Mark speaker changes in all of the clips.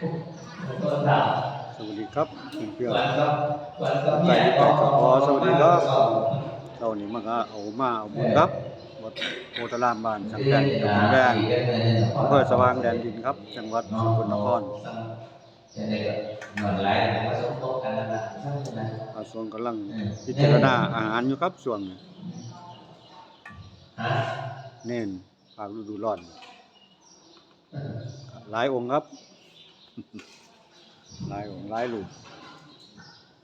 Speaker 1: สวัสดีครับเพื่อน
Speaker 2: ไก่
Speaker 1: ไก่กระพอสวัสดีครับเช้านี้มันก็เอาบุญครับวัดโพธารามบ้านสังแก่นตำบลแดงอำเภอสว่างแดนดินครับจังหวัดสกลนครส่วนกำลังพิจารณาอาหารอยู่ครับส่วนเน้นภาคฤดูร้อนหลายองค์ครับหลายองค์หลายรูป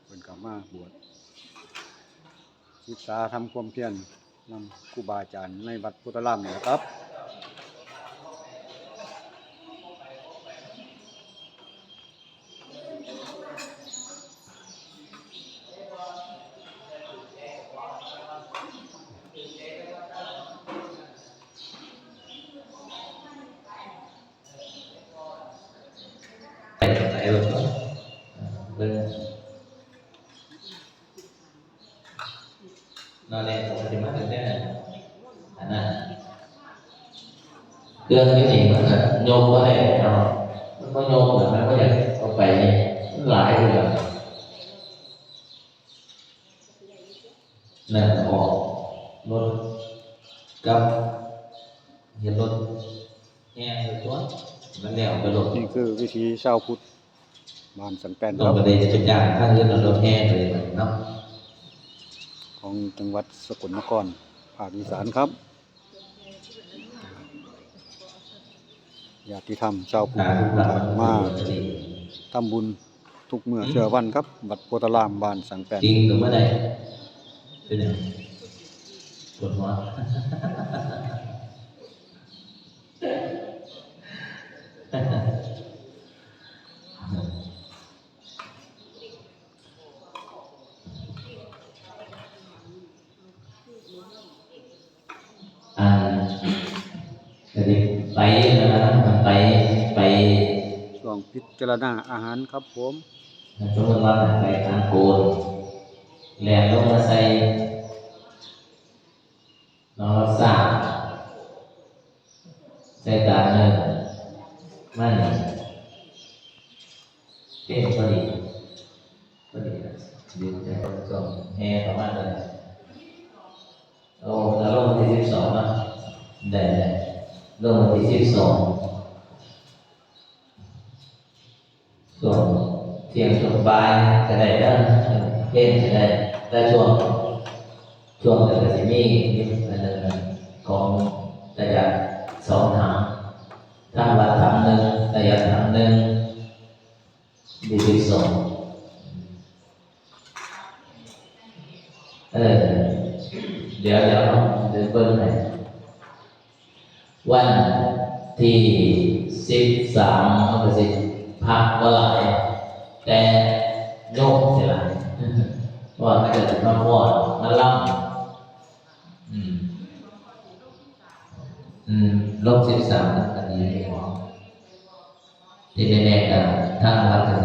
Speaker 1: เป็นกลับมาบวชศึกษาทำความเพียรนำครูบาอาจารย์ในวัดโพธารามนะครับ
Speaker 2: นั่นแหละผมจะมาถึงได้อันนั้นเรื่องที่นี่มันโยมก็ได้เนาะมันก็โยมเหมือนมันก็อยากเอาไปหลายเรื่องนั่นออกรถกับเห็นรถแง่เลยตัวมันแล้วไปรถ
Speaker 1: นี่คือวิธีชาวพุทธบ้านสังแก่นค
Speaker 2: เรา
Speaker 1: รับ
Speaker 2: ประเดี๋ยวจะเป็นอย่างถ้าเรื่องรถแง่เลยเนาะ
Speaker 1: ของจังหวัดสกลนครภาคอีสานครับญาติธรรมชาวพุทธมาทำบุญทุกเมื่อเช้าวันครับวัดโพธารามบ้านสังแก่น
Speaker 2: จริงหรือไม่ได้เป็นอย่างปวดหัวjadiไปนะครับไป
Speaker 1: ช่วงพิจารณาอาหารครับผม
Speaker 2: สมมติว่าไปทางโกนแหลมลงมาใส่นอนสาใส่ตาเนื้อมันเป็นพอดีดีใจก็แห่ประมาณนั้นโอ้แล้วลงที่12นะได้ลงที่12ส่วนเที่ยงช่วงบ่ายก็ได้แล้วเพ่นก็ได้แต่ช่วงแต่ละสิมีของระยะ2 ถังถ้าวัดถังหนึ่งระยะถังหนึ่งดี12เดี๋ยวเบิ้ลหน่อยวันที่13มันก็สิพักว่าหลายแต่โยกเสียหลายว่าถ้าเกิดมาวอดมาล่ำลบ13อันนี้ไม่พอที่แน่ๆกันทางวัดกัน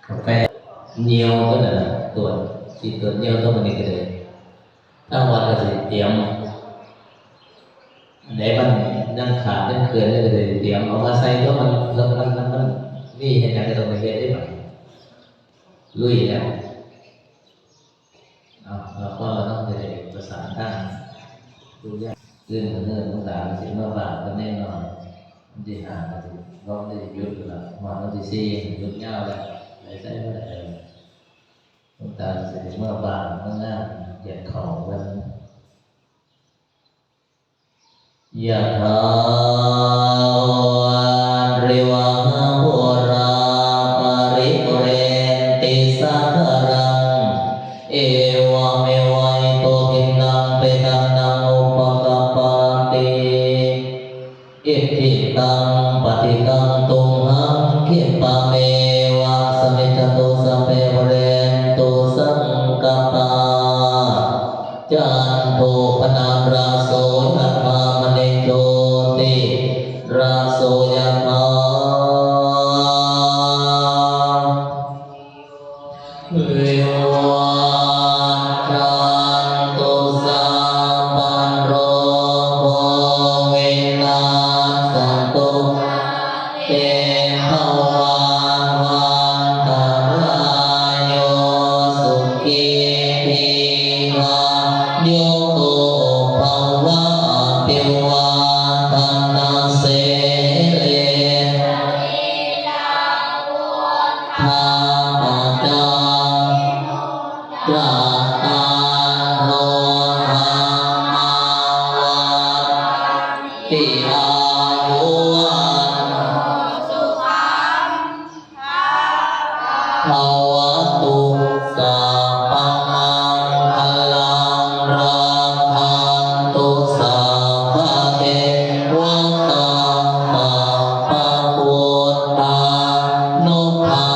Speaker 2: กาแฟเนียวก็น่ะตัวที่ตัวเนียวต้องมันนี่ก็เลยทางวัดก็จะเตรียมไหนมันนั่งขาดนั่งเขื่อนนี่ก็เลยเตรียมเอามาใส่แล้วมันนี่เห็นอย่างเราไม่เรียนได้ไหมลุยแล้วเราก็ต้องไปประสานทางดูแลเรื่องเงินต่างๆสิ่งเมื่อบาทก็แน่นอนที่ห่างกันร้องได้ยุดแล้ววันที่4ยุดยาวแล้วไม่ใช่ว่าต่างๆสิ่งเมื่อบาทก็น่าเหยียดเข่ากันยะถาวริวหาปุราปาริปุเรนติสังขรังเอวเมวัยโตทินังเปตานังอุปกปปติอิทิตังปฏิตังตุมหังคิปะเมวะสมิจจตุสัพเพปุเรนตุสังกปาจันโทปนาราโสยะธามณิโชติราโสยะธาวิวัชชันตุสัพพะโรโควินาศตุเตหะ อายุวันภาวะตุสัพพมังคลังรักขันตุสัพพเทวตาสัพพพุทธานุภา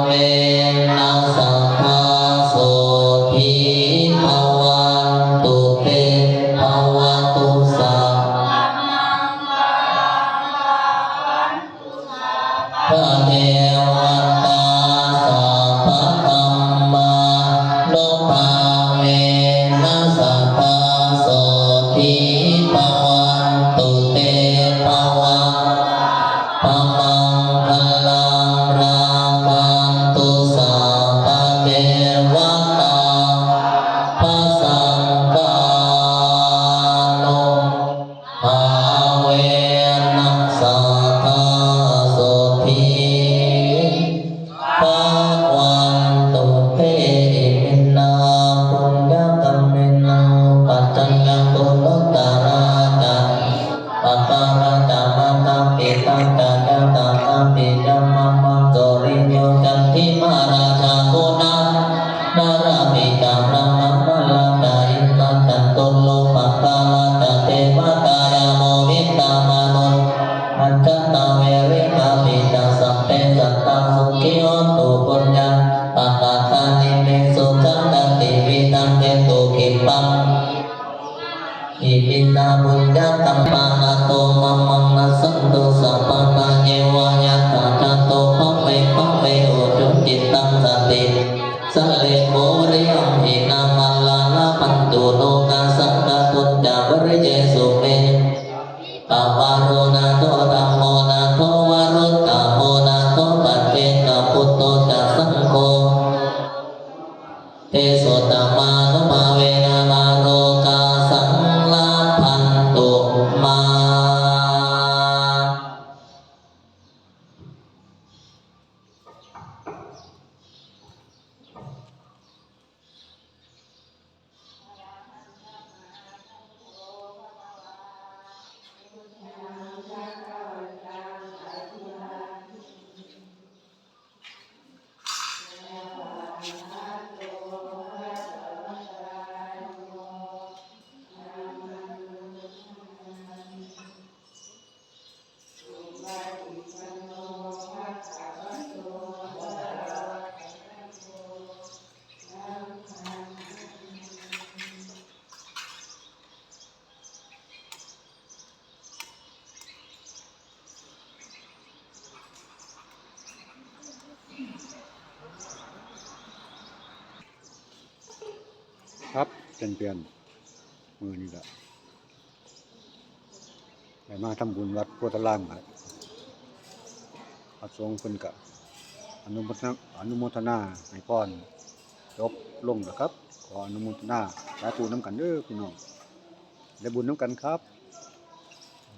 Speaker 2: เวนัสสัทธาโสทิภวันตุเตภวตุสัพพะเทวตาสัพพธัมมานุภาเวนัสสัทธาโสทิภวันตุเตภวะพมังคลังราคันตุสัพพะเทวตาภสังฆานุภาเวนัสสัทธาโสทิภวันตุเตมินาปุญญกรรมินาปัจจัญญตุโลตระจันปัปปะระจามัตตปิตังจัจตาตาปิจัมมังมังโจริโยจันทิมาราชาโกนานาราปิจามรัมมัมมะลาจาอินตันจันตุโลปัตตาลาจเทวตายาโมวิตามานนอัจจตาเวริกาปิจัสสัพเพสัตตาสุขิโยตุปุญญาปัตตาตานิเมสุขันติวิตังเตตุขิปังอิปิตาบุญญาตัมปานาโตมัมมังนัสสันตุสัพพะตาเยวายะตาจัตโตภะเวโอจุจิตตังสติสัลเลโมริยัมหินามัลลาลาปันตุโลกาสังฆตุจจาวริเยสุเมปะวาโรนาโตธัมโมนาโตวารุตตโมนาโตปัจเจกพุตโตจัสสังโฆเทโสตมานุภาเวนะมาโลกาสังลาพันตุมา
Speaker 1: ครับเปลี่ยนมือนี่แหละได้มาทำบุญวัดโพธิ์ล่างครับพระสงฆ์เพิ่นก็อนุโมทนาให้พรจบลงแล้วครับขออนุโมทนาสาธุน้ำกันเด้อพี่น้องได้บุญน้ำกันครับ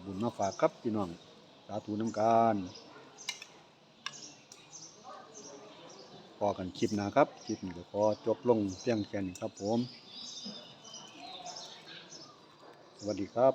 Speaker 1: บุญมาฝากครับพี่น้องสาธุน้ำกันพอกันคลิปหน้าครับคลิปนี้ก็ขอจบลงเพียงแค่นี้ครับผมสวัสดีครับ